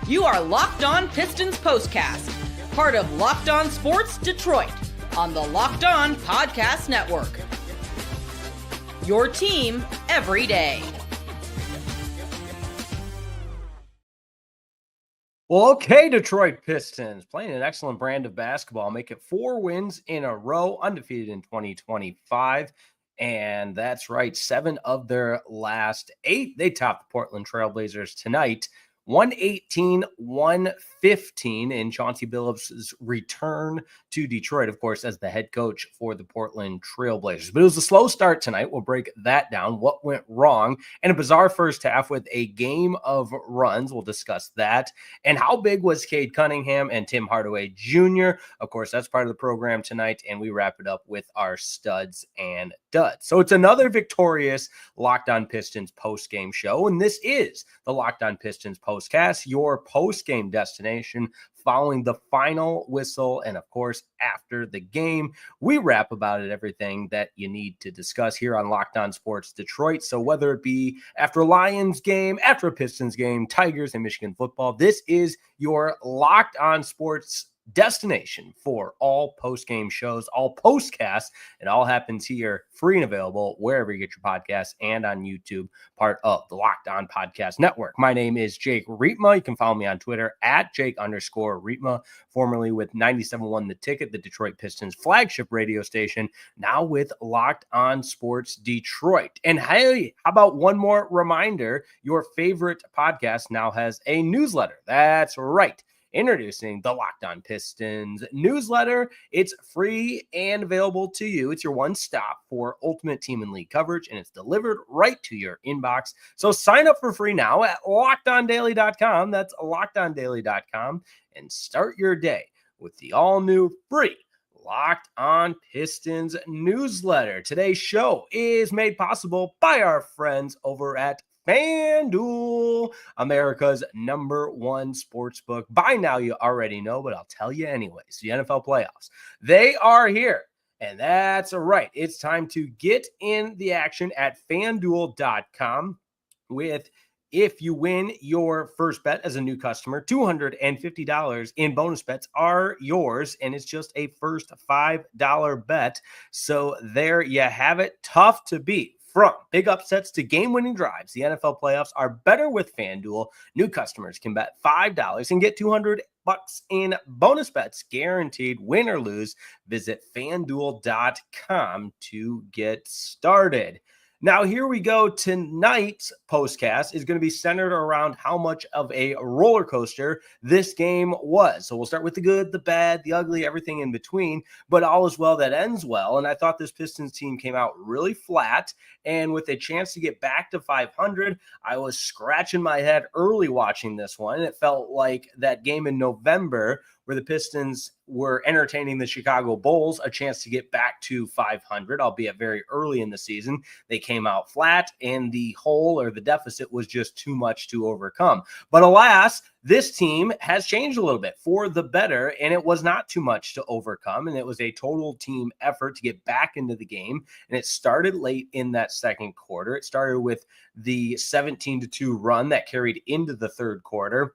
You are Locked On Pistons Postcast, part of Locked On Sports Detroit, on the Locked On Podcast Network. Your team every day. Well, okay, Detroit Pistons playing an excellent brand of basketball, make it 4 wins in a row, undefeated in 2025. And that's right, 7 of their last 8. They topped the Portland Trailblazers tonight, 118-115 in Chauncey Billups' return to Detroit, of course, as the head coach for the Portland Trailblazers. But it was a slow start tonight. We'll break that down, what went wrong, and a bizarre first half with a game of runs. We'll discuss that. And how big was Cade Cunningham and Tim Hardaway Jr.? Of course, that's part of the program tonight, and we wrap it up with our studs and duds. So it's another victorious Locked On Pistons post-game show, and this is the Locked On Pistons Postcast, your post-game destination following the final whistle, and of course, after the game. We rap about it, everything that you need to discuss here on Locked On Sports Detroit. So whether it be after a Lions game, after a Pistons game, Tigers and Michigan football, this is your Locked On Sports destination for all post-game shows, all postcasts. It all happens here, free and available wherever you get your podcasts and on YouTube, part of the Locked On Podcast Network. My name is Jake Riepma. You can follow me on Twitter at Jake_Riepma, formerly with 97.1 The Ticket, the Detroit Pistons flagship radio station, now with Locked On Sports Detroit. And hey, how about one more reminder? Your favorite podcast now has a newsletter. That's right. Introducing the Locked On Pistons newsletter. It's free and available to you. It's your one stop for ultimate team and league coverage, and it's delivered right to your inbox. So sign up for free now at LockedOnDaily.com. That's LockedOnDaily.com, and start your day with the all-new free Locked On Pistons newsletter. Today's show is made possible by our friends over at FanDuel, America's #1 sportsbook. By now, you already know, but I'll tell you anyways. The NFL playoffs, they are here. And that's right. It's time to get in the action at FanDuel.com with, if you win your first bet as a new customer, $250 in bonus bets are yours, and it's just a first $5 bet. So there you have it. Tough to beat. From big upsets to game-winning drives, the NFL playoffs are better with FanDuel. New customers can bet $5 and get $200 in bonus bets, guaranteed, win or lose. Visit FanDuel.com to get started. Now, here we go. Tonight's postcast is going to be centered around how much of a roller coaster this game was. So we'll start with the good, the bad, the ugly, everything in between, but all is well that ends well. And I thought this Pistons team came out really flat, and with a chance to get back to 500, I was scratching my head early watching this one. It felt like that game in November where the Pistons were entertaining the Chicago Bulls, a chance to get back to 500, albeit very early in the season. They came out flat, and the hole or the deficit was just too much to overcome. But alas, this team has changed a little bit for the better, and it was not too much to overcome, and it was a total team effort to get back into the game, and it started late in that second quarter. It started with the 17-2 run that carried into the third quarter.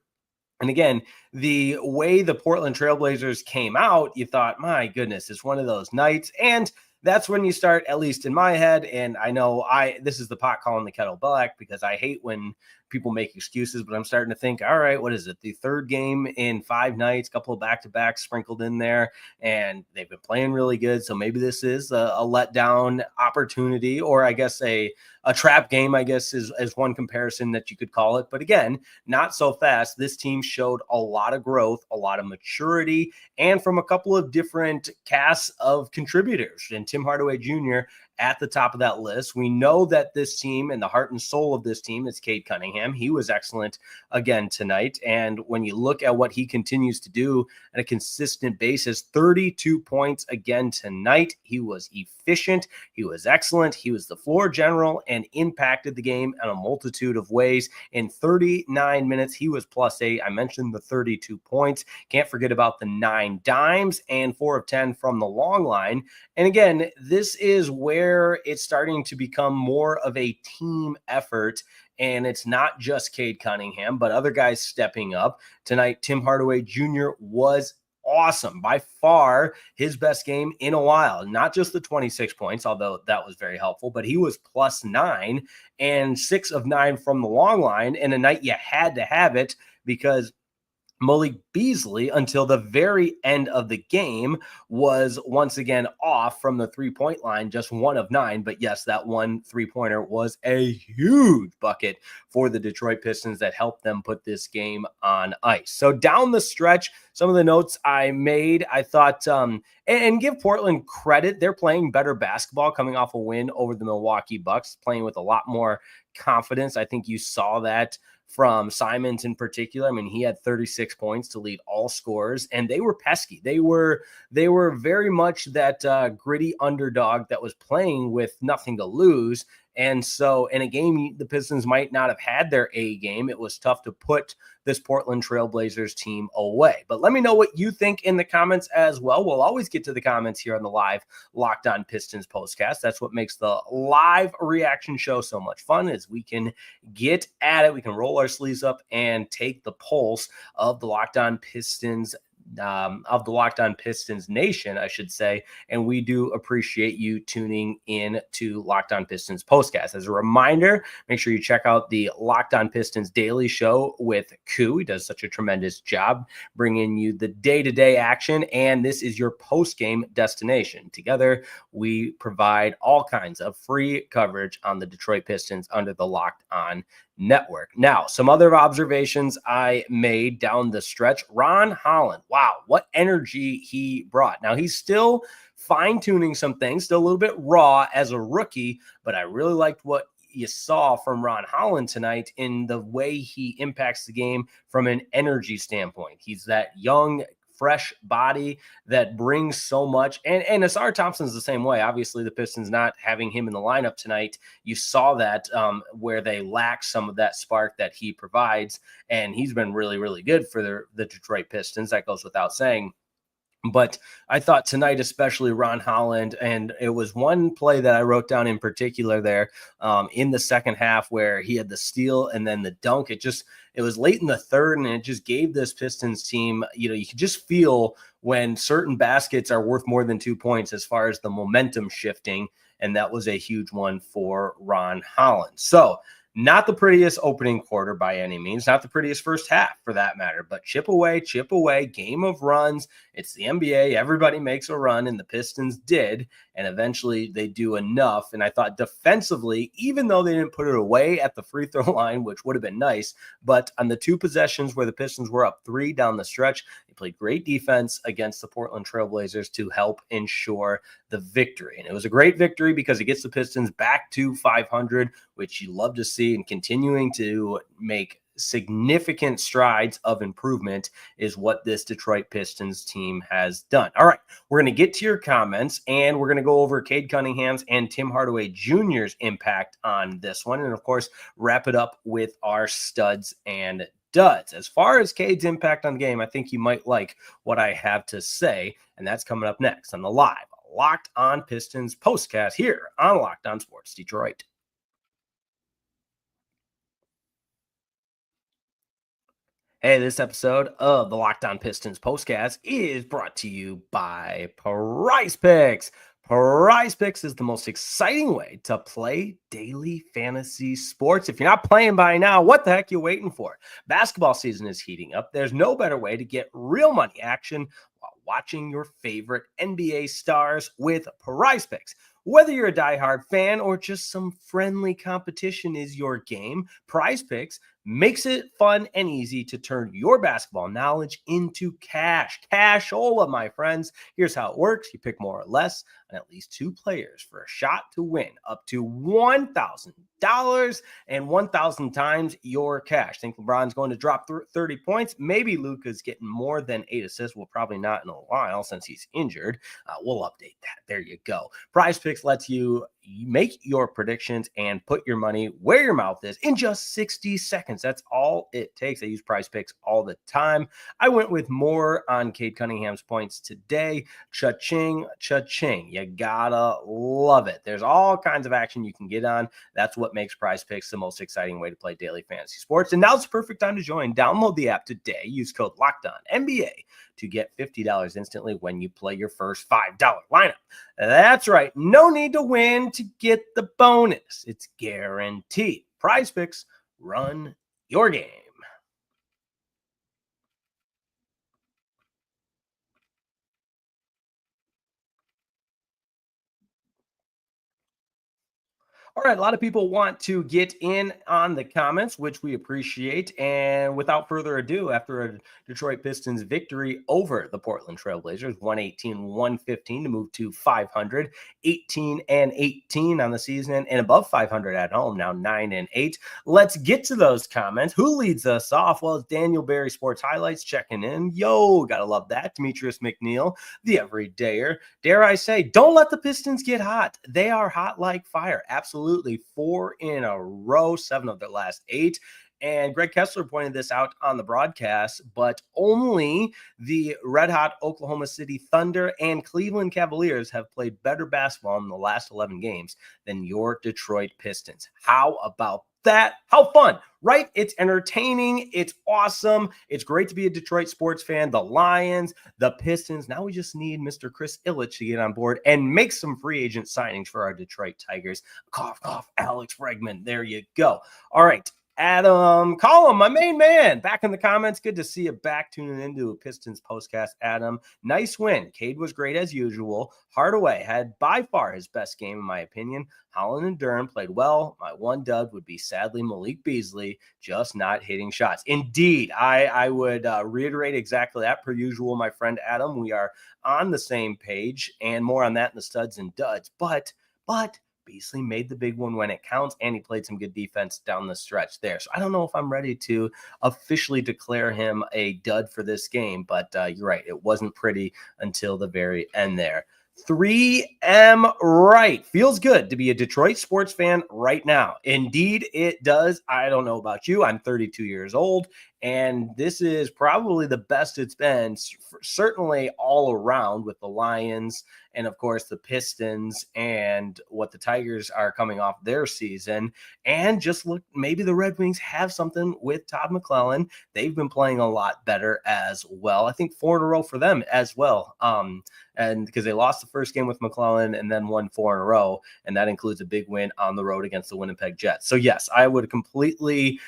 And again, the way the Portland Trailblazers came out, you thought, my goodness, it's one of those nights. And that's when you start, at least in my head, and I know this is the pot calling the kettle black, because I hate when people make excuses, but I'm starting to think, all right, what is it? The third game in 5 nights, a couple of back-to-backs sprinkled in there, and they've been playing really good. So maybe this is a letdown opportunity, or I guess a trap game, I guess, is one comparison that you could call it. But again, not so fast. This team showed a lot of growth, a lot of maturity, and from a couple of different casts of contributors. And Tim Hardaway Jr. at the top of that list. We know that this team and the heart and soul of this team is Cade Cunningham. He was excellent again tonight. And when you look at what he continues to do on a consistent basis, 32 points again tonight. He was efficient. He was excellent. He was the floor general and impacted the game in a multitude of ways. In 39 minutes, he was +8. I mentioned the 32 points. Can't forget about the 9 dimes and 4 of 10 from the long line. And again, this is where where it's starting to become more of a team effort. And it's not just Cade Cunningham, but other guys stepping up. Tonight, Tim Hardaway Jr. was awesome. By far his best game in a while. Not just the 26 points, although that was very helpful, but he was +9 and 6 of 9 from the long line. And a night you had to have it because Malik Beasley, until the very end of the game, was once again off from the three-point line, just 1 of 9. But yes, that one three-pointer was a huge bucket for the Detroit Pistons that helped them put this game on ice. So down the stretch, some of the notes I made, I thought, and give Portland credit, they're playing better basketball coming off a win over the Milwaukee Bucks, playing with a lot more confidence. I think you saw that from Simons in particular. I mean, he had 36 points to lead all scorers, and they were pesky. They were very much that gritty underdog that was playing with nothing to lose. And so in a game, the Pistons might not have had their A game. It was tough to put this Portland Trailblazers team away. But let me know what you think in the comments as well. We'll always get to the comments here on the live Locked On Pistons postcast. That's what makes the live reaction show so much fun, is we can get at it. We can roll our sleeves up and take the pulse of the Locked On Pistons Nation, I should say. And we do appreciate you tuning in to Locked On Pistons postcast. As a reminder, make sure you check out the Locked On Pistons daily show with Koo. He does such a tremendous job bringing you the day-to-day action, and this is your post-game destination. Together, we provide all kinds of free coverage on the Detroit Pistons under the Locked On Network. Now, some other observations I made down the stretch. Ron Holland, wow, what energy he brought. Now, he's still fine-tuning some things, still a little bit raw as a rookie, but I really liked what you saw from Ron Holland tonight in the way he impacts the game from an energy standpoint. He's that young, fresh body that brings so much. And Asar Thompson's the same way. Obviously, the Pistons not having him in the lineup tonight, you saw that where they lack some of that spark that he provides. And he's been really, really good for the Detroit Pistons. That goes without saying. But I thought tonight, especially Ron Holland, and it was one play that I wrote down in particular there in the second half where he had the steal and then the dunk. It was late in the third, and it just gave this Pistons team, you could just feel when certain baskets are worth more than 2 points as far as the momentum shifting. And that was a huge one for Ron Holland. So not the prettiest opening quarter by any means, not the prettiest first half for that matter, but chip away, game of runs. It's the NBA. Everybody makes a run, and the Pistons did, and eventually they do enough. And I thought defensively, even though they didn't put it away at the free throw line, which would have been nice, but on the 2 possessions where the Pistons were up 3 down the stretch, they played great defense against the Portland Trailblazers to help ensure the victory. And it was a great victory because it gets the Pistons back to 500, which you love to see, and continuing to make significant strides of improvement is what this Detroit Pistons team has done. All right, we're going to get to your comments, and we're going to go over Cade Cunningham's and Tim Hardaway Jr.'s impact on this one, and of course, wrap it up with our studs and duds. As far as Cade's impact on the game, I think you might like what I have to say, and that's coming up next on the live Locked On Pistons postcast here on Locked On Sports Detroit. Hey, this episode of the Locked On Pistons postcast is brought to you by Prize Picks. Prize Picks is the most exciting way to play daily fantasy sports. If you're not playing by now, what the heck are you waiting for? Basketball season is heating up. There's no better way to get real money action while watching your favorite NBA stars with Prize Picks. Whether you're a diehard fan or just some friendly competition is your game, Prize Picks makes it fun and easy to turn your basketball knowledge into cash. Cashola, my friends. Here's how it works. You pick more or less on at least 2 players for a shot to win up to $1,000 and 1,000 times your cash. Think LeBron's going to drop 30 points? Maybe Luka's getting more than 8 assists. Well, probably not in a while since he's injured. We'll update that. There you go. Prize Picks lets you make your predictions and put your money where your mouth is in just 60 seconds. points. That's all it takes. I use Prize Picks all the time. I went with more on Cade Cunningham's points today. Cha-ching, cha-ching. You gotta love it. There's all kinds of action you can get on. That's what makes Prize Picks the most exciting way to play daily fantasy sports. And now's the perfect time to join. Download the app today. Use code LOCKEDONNBA to get $50 instantly when you play your first $5 lineup. That's right. No need to win to get the bonus. It's guaranteed. Prize Picks, run your game. All right, a lot of people want to get in on the comments, which we appreciate. And without further ado, after a Detroit Pistons victory over the Portland Trailblazers, 118-115 to move to 500, 18-18 on the season, and above 500 at home, now 9-8. Let's get to those comments. Who leads us off? Well, it's Daniel Berry Sports Highlights checking in. Yo, gotta love that. Demetrius McNeil, the everydayer. Dare I say, don't let the Pistons get hot. They are hot like fire. Absolutely. 4 in a row, 7 of their last 8. And Greg Kessler pointed this out on the broadcast, but only the red-hot Oklahoma City Thunder and Cleveland Cavaliers have played better basketball in the last 11 games than your Detroit Pistons. How about that? How fun, right? It's entertaining. It's awesome. It's great to be a Detroit sports fan. The Lions, the Pistons. Now we just need Mr. Chris Ilitch to get on board and make some free agent signings for our Detroit Tigers. Cough, cough, Alex Bregman. There you go. All right. Adam Collum, my main man, back in the comments. Good to see you back tuning into a Pistons postcast, Adam. Nice win. Cade was great as usual. Hardaway had by far his best game, in my opinion. Holland and Duren played well. My one dud would be sadly Malik Beasley just not hitting shots. Indeed, I would reiterate exactly that per usual, my friend Adam. We are on the same page, and more on that in the studs and duds. But Beasley made the big one when it counts, and he played some good defense down the stretch there. So I don't know if I'm ready to officially declare him a dud for this game, but you're right. It wasn't pretty until the very end there. 3M right. Feels good to be a Detroit sports fan right now. Indeed, it does. I don't know about you. I'm 32 years old, and this is probably the best it's been, certainly all around, with the Lions and, of course, the Pistons and what the Tigers are coming off their season. And just look, maybe the Red Wings have something with Todd McClellan. They've been playing a lot better as well. I think 4 in a row for them as well. And because they lost the first game with McClellan and then won 4 in a row, and that includes a big win on the road against the Winnipeg Jets. So yes, I would completely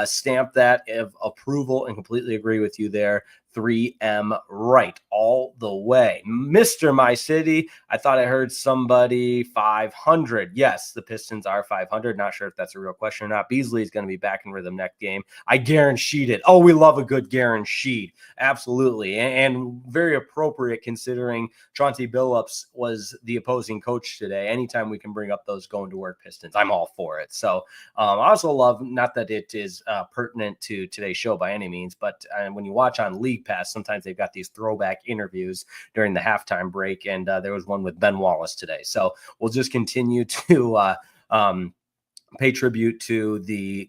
stamp that of approval and completely agree with you there. 3M right all the way. Mr. My City, I thought I heard somebody 500. Yes, the Pistons are 500. Not sure if that's a real question or not. Beasley is going to be back in rhythm next game. I guaranteed it. Oh, we love a good guaranteed. Absolutely. And very appropriate considering Chauncey Billups was the opposing coach today. Anytime we can bring up those going to work Pistons, I'm all for it. So I also love, not that it is pertinent to today's show by any means, but when you watch on League Pass, sometimes they've got these throwback interviews during the halftime break, and there was one with Ben Wallace today. So we'll just continue to pay tribute to the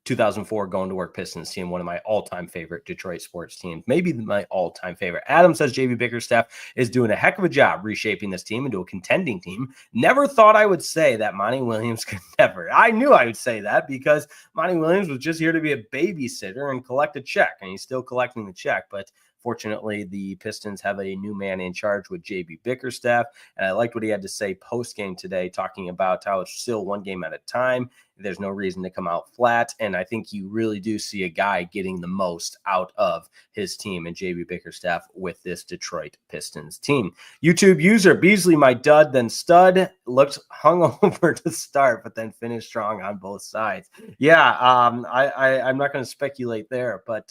2004 Going to Work Pistons team, one of my all-time favorite Detroit sports teams, maybe my all-time favorite. Adam says JB Bickerstaff is doing a heck of a job reshaping this team into a contending team. Never thought I would say that Monty Williams could never. I knew I would say that because Monty Williams was just here to be a babysitter and collect a check, and he's still collecting the check, but fortunately, the Pistons have a new man in charge with JB Bickerstaff, and I liked what he had to say post-game today, talking about how it's still one game at a time. There's no reason to come out flat, and I think you really do see a guy getting the most out of his team and JB Bickerstaff with this Detroit Pistons team. YouTube user, Beasley, my dud, then stud, looked hungover to start, but then finished strong on both sides. Yeah, I'm not going to speculate there, but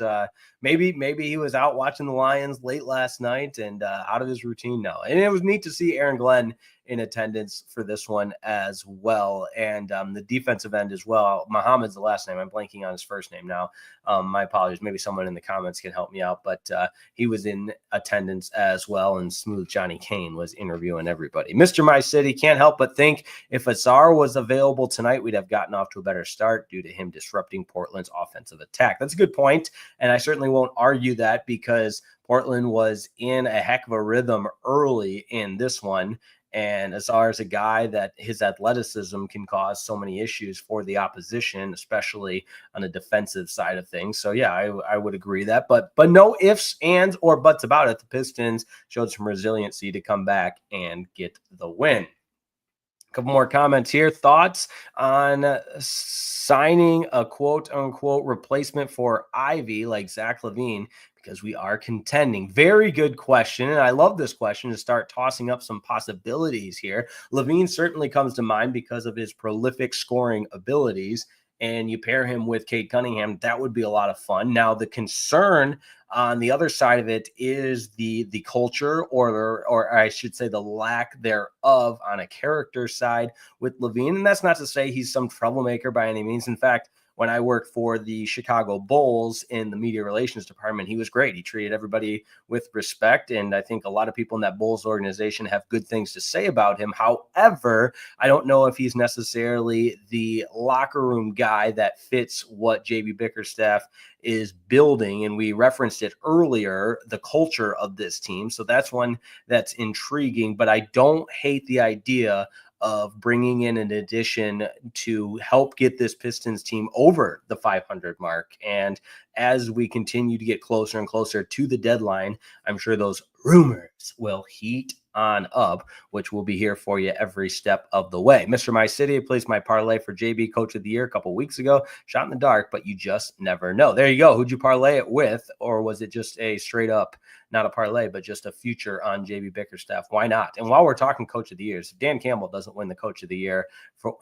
maybe he was out watching the Lions late last night and out of his routine now. And it was neat to see Aaron Glenn in attendance for this one as well. And the defensive end as well. Muhammad's the last name. I'm blanking on his first name now. My apologies. Maybe someone in the comments can help me out. But he was in attendance as well. And Smooth Johnny Kane was interviewing everybody. Mr. My City, can't help but think if Azar was available tonight, we'd have gotten off to a better start due to him disrupting Portland's offensive attack. That's a good point. And I certainly won't argue that because Portland was in a heck of a rhythm early in this one. And Azar is a guy that his athleticism can cause so many issues for the opposition, especially on the defensive side of things. So, yeah, I would agree that. But no ifs, ands, or buts about it. The Pistons showed some resiliency to come back and get the win. A couple more comments here. Thoughts on signing a quote-unquote replacement for Ivy like Zach LaVine because we are contending? Very good question, and I love this question to start tossing up some possibilities here. LaVine certainly comes to mind because of his prolific scoring abilities, and you pair him with Cade Cunningham, that would be a lot of fun. Now, the concern on the other side of it is the culture, or I should say the lack thereof on a character side with LaVine. And that's not to say he's some troublemaker by any means. In fact, when I worked for the Chicago Bulls in the media relations department, he was great. He treated everybody with respect. And I think a lot of people in that Bulls organization have good things to say about him. However, I don't know if he's necessarily the locker room guy that fits what JB Bickerstaff is building. And we referenced it earlier, the culture of this team. So that's one that's intriguing, but I don't hate the idea of bringing in an addition to help get this Pistons team over the 500 mark. And as we continue to get closer and closer to the deadline, I'm sure those rumors will heat on up, which will be here for you every step of the way. Mr. My City placed my parlay for JB Coach of the Year a couple weeks ago. Shot in the dark, but you just never know. There you go. Who'd you parlay it with? Or was it just a straight up, not a parlay, but just a future on JB Bickerstaff? Why not? And while we're talking Coach of the Years, if Dan Campbell doesn't win the Coach of the Year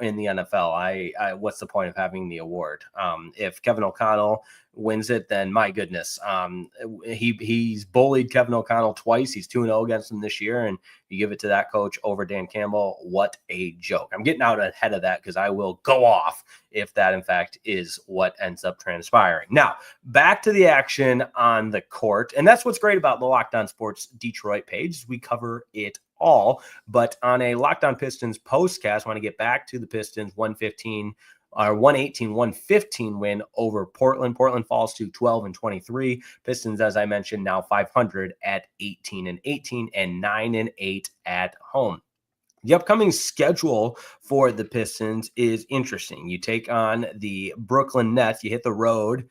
in the NFL, I what's the point of having the award? If Kevin O'Connell wins it, then my goodness. He's bullied Kevin O'Connell twice. He's 2-0 against him this year, and you give it to that coach over Dan Campbell. What a joke. I'm getting out ahead of that because I will go off if that, in fact, is what ends up transpiring. Now, back to the action on the court, and that's what's great about the Locked On Sports Detroit page. We cover it all, but on a Locked On Pistons postcast, I want to get back to the Pistons 118-115 win over Portland. Portland falls to 12-23. Pistons, as I mentioned, now 500 at 18-18 and 9-8 at home. The upcoming schedule for the Pistons is interesting. You take on the Brooklyn Nets. You hit the road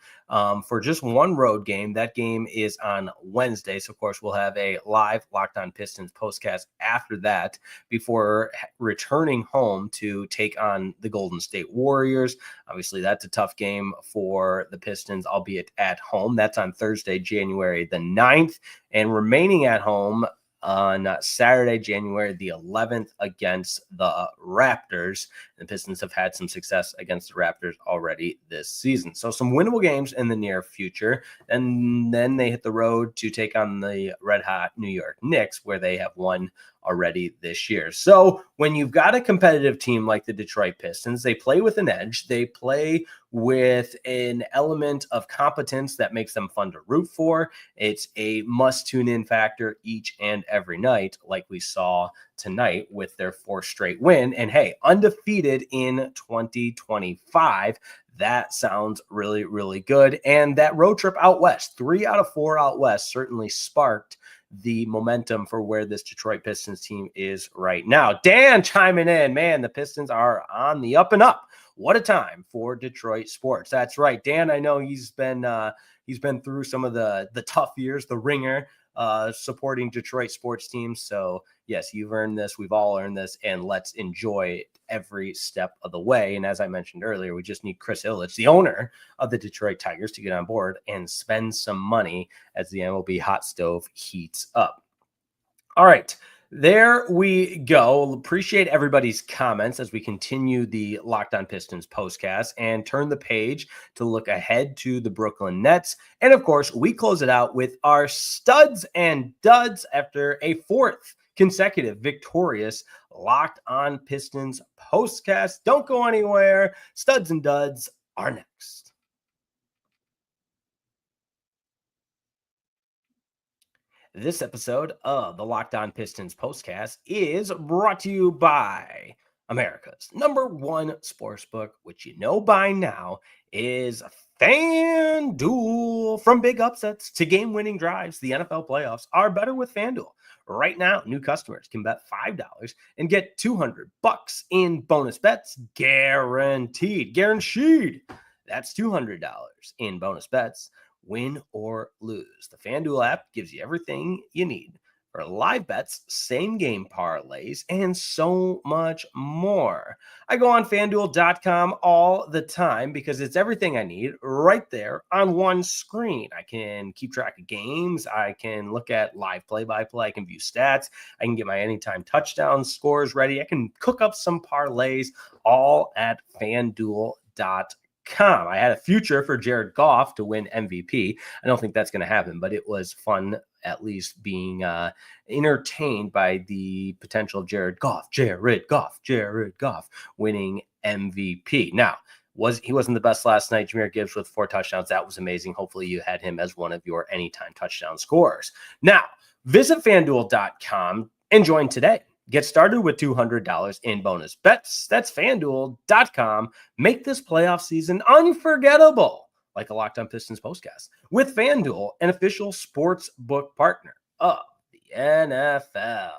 for just one road game. That game is on Wednesday. So, of course, we'll have a live Locked On Pistons postcast after that before returning home to take on the Golden State Warriors. Obviously, that's a tough game for the Pistons, albeit at home. That's on Thursday, January the 9th. And remaining at home on Saturday, January the 11th against the Raptors. The Pistons have had some success against the Raptors already this season. So some winnable games in the near future. And then they hit the road to take on the red-hot New York Knicks, where they have won already this year. So when you've got a competitive team like the Detroit Pistons, they play with an edge. They play with an element of competence that makes them fun to root for. It's a must tune in factor each and every night, like we saw tonight with their fourth straight win. And hey, undefeated in 2025. That sounds really, really good. And that road trip out west, 3 out of 4 out west, certainly sparked the momentum for where this Detroit Pistons team is right now. Dan chiming in, man, the Pistons are on the up and up. What a time for Detroit sports. That's right. Dan, I know he's been through some of the tough years, the ringer, supporting Detroit sports teams. So yes, you've earned this. We've all earned this, and let's enjoy it every step of the way. And as I mentioned earlier, we just need Chris Ilitch, the owner of the Detroit Tigers, to get on board and spend some money as the MLB hot stove heats up. All right. There we go. Appreciate everybody's comments as we continue the Locked On Pistons postcast and turn the page to look ahead to the Brooklyn Nets. And of course, we close it out with our studs and duds after a fourth consecutive victorious Locked On Pistons postcast. Don't go anywhere. Studs and Duds are next. This episode of the Locked On Pistons postcast is brought to you by America's #1 sportsbook, which you know by now is FanDuel. From big upsets to game-winning drives, the NFL playoffs are better with FanDuel. Right now, new customers can bet $5 and get $200 in bonus bets, guaranteed. That's $200 in bonus bets, win or lose. The FanDuel app gives you everything you need for live bets, same game parlays, and so much more. I go on FanDuel.com all the time because it's everything I need right there on one screen. I can keep track of games. I can look at live play-by-play. I can view stats. I can get my anytime touchdown scores ready. I can cook up some parlays all at FanDuel.com. I had a future for Jared Goff to win MVP. I don't think that's going to happen, but it was fun at least being entertained by the potential of Jared Goff winning MVP. Now, he wasn't the best last night. Jahmyr Gibbs with 4 touchdowns. That was amazing. Hopefully you had him as one of your anytime touchdown scorers. Now, visit FanDuel.com and join today. Get started with $200 in bonus bets. That's FanDuel.com. Make this playoff season unforgettable, like a Locked On Pistons postcast, with FanDuel, an official sports book partner of the NFL.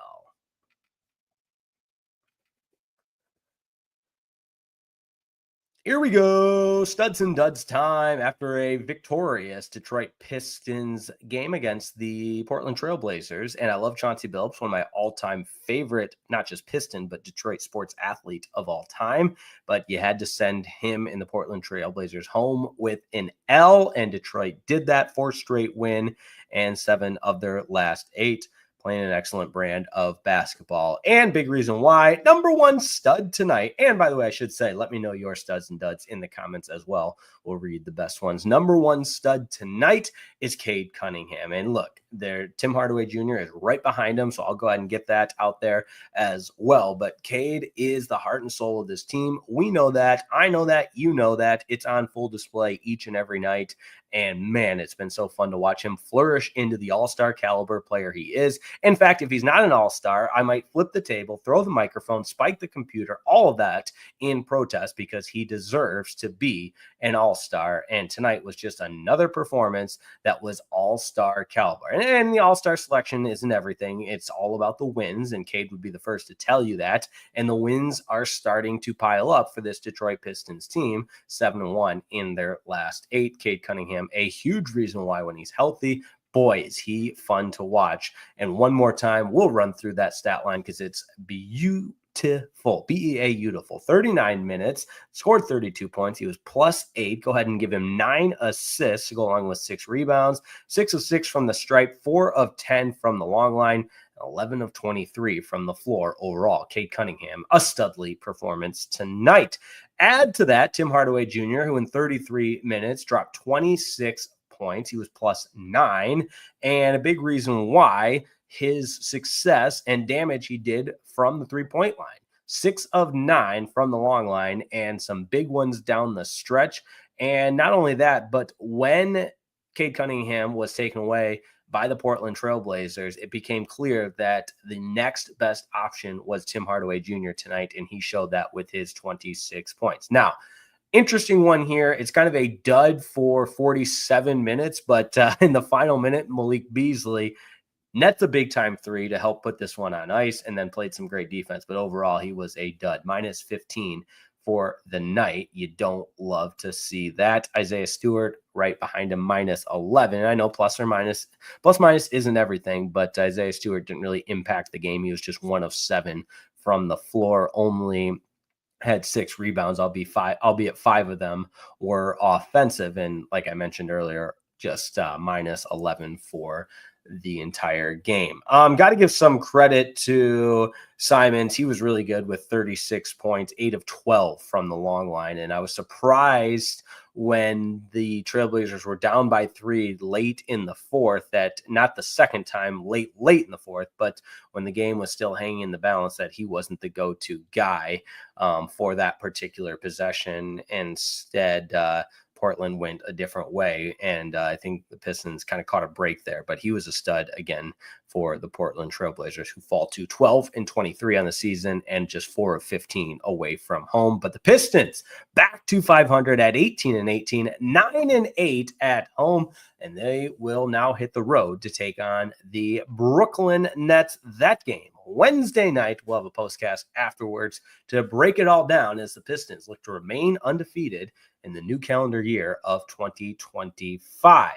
Here we go. Studs and Duds time after a victorious Detroit Pistons game against the Portland Trail Blazers. And I love Chauncey Billups, one of my all-time favorite, not just Piston, but Detroit sports athlete of all time. But you had to send him and the Portland Trail Blazers home with an L, and Detroit did that. 4 straight win and 7 of their last 8. Playing an excellent brand of basketball, and big reason why. #1 stud tonight. And by the way, I should say, let me know your studs and duds in the comments as well. We'll read the best ones. #1 stud tonight is Cade Cunningham. And look, Tim Hardaway Jr. is right behind him, so I'll go ahead and get that out there as well. But Cade is the heart and soul of this team. We know that. I know that. You know that. It's on full display each and every night. And man, it's been so fun to watch him flourish into the all-star caliber player he is. In fact, if he's not an all-star, I might flip the table, throw the microphone, spike the computer, all of that in protest, because he deserves to be an all-star. And tonight was just another performance that was all-star caliber. And the all-star selection isn't everything. It's all about the wins, and Cade would be the first to tell you that. And the wins are starting to pile up for this Detroit Pistons team, 7-1 in their last 8. Cade Cunningham, a huge reason why when he's healthy, boy, is he fun to watch. And one more time, we'll run through that stat line because it's beautiful. beautiful. 39 minutes, scored 32 points. He was +8. Go ahead and give him 9 assists to go along with 6 rebounds, 6 of 6 from the stripe, 4 of 10 from the long line, 11 of 23 from the floor overall. Cade Cunningham, a studly performance tonight. Add to that Tim Hardaway Jr., who in 33 minutes dropped 26 points. He was +9. And a big reason why his success and damage he did from the three-point line. 6 of 9 from the long line and some big ones down the stretch. And not only that, but when Cade Cunningham was taken away by the Portland Trail Blazers, it became clear that the next best option was Tim Hardaway Jr. tonight, and he showed that with his 26 points. Now, interesting one here. It's kind of a dud for 47 minutes, but in the final minute, Malik Beasley nets a big-time 3 to help put this one on ice, and then played some great defense. But overall, he was a dud, -15 for the night. You don't love to see that. Isaiah Stewart right behind him, -11. I know plus minus isn't everything, but Isaiah Stewart didn't really impact the game. He was just 1 of 7 from the floor, only had 6 rebounds, albeit 5 of them were offensive. And like I mentioned earlier, just -11 for the entire game. Got to give some credit to Simons. He was really good with 36 points, 8 of 12 from the long line. And I was surprised when the Trailblazers were down by 3 late in the fourth, that not the second time late in the fourth, but when the game was still hanging in the balance, that he wasn't the go-to guy for that particular possession. Instead, Portland went a different way, and I think the Pistons kind of caught a break there. But he was a stud again for the Portland Trailblazers, who fall to 12-23 on the season and just 4 of 15 away from home. But the Pistons back to 500 at 18-18, 9-8 at home, and they will now hit the road to take on the Brooklyn Nets. That game Wednesday night. We'll have a postcast afterwards to break it all down as the Pistons look to remain undefeated in the new calendar year of 2025.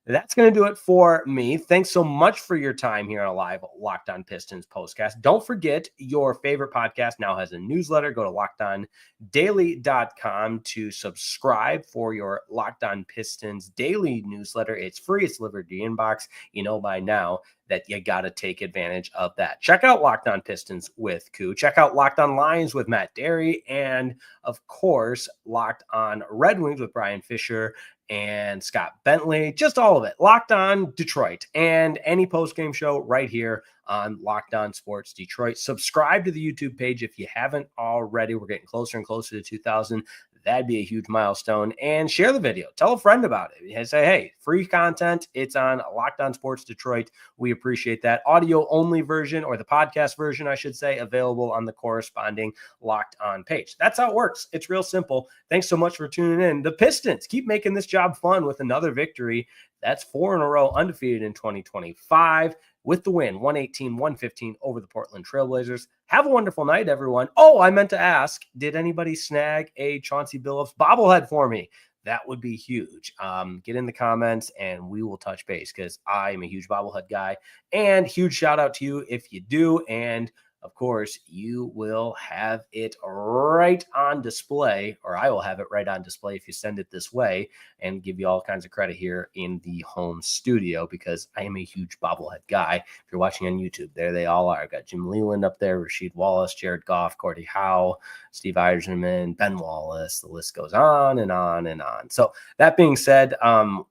That's going to do it for me. Thanks so much for your time here on a live Locked On Pistons postcast. Don't forget, your favorite podcast now has a newsletter. Go to LockedOnDaily.com to subscribe for your Locked On Pistons daily newsletter. It's free. It's delivered to your inbox. You know by now that you got to take advantage of that. Check out Locked On Pistons with Koo. Check out Locked On Lions with Matt Derry. And, of course, Locked On Red Wings with Brian Fisher and Scott Bentley. Just all of it. Locked On Detroit and any post-game show right here on Locked On Sports Detroit. Subscribe to the YouTube page if you haven't already. We're getting closer and closer to 2,000. That'd be a huge milestone. And share the video. Tell a friend about it. And say, hey, free content. It's on Locked On Sports Detroit. We appreciate that. Audio only version, or the podcast version, I should say, available on the corresponding Locked On page. That's how it works. It's real simple. Thanks so much for tuning in. The Pistons keep making this job fun with another victory. That's 4 in a row, undefeated in 2025. With the win, 118-115 over the Portland Trailblazers. Have a wonderful night, everyone. Oh, I meant to ask, did anybody snag a Chauncey Billups bobblehead for me? That would be huge. Get in the comments and we will touch base, because I am a huge bobblehead guy. And huge shout out to you if you do. And of course, you will have it right on display, or I will have it right on display if you send it this way, and give you all kinds of credit here in the home studio, because I am a huge bobblehead guy. If you're watching on YouTube, there they all are. I've got Jim Leland up there, Rasheed Wallace, Jared Goff, Gordie Howe, Steve Eiserman, Ben Wallace. The list goes on and on and on. So that being said,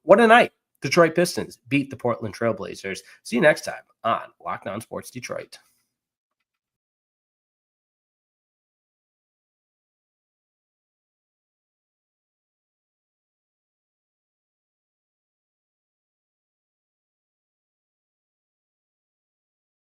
what a night. Detroit Pistons beat the Portland Trailblazers. See you next time on Locked On Sports Detroit.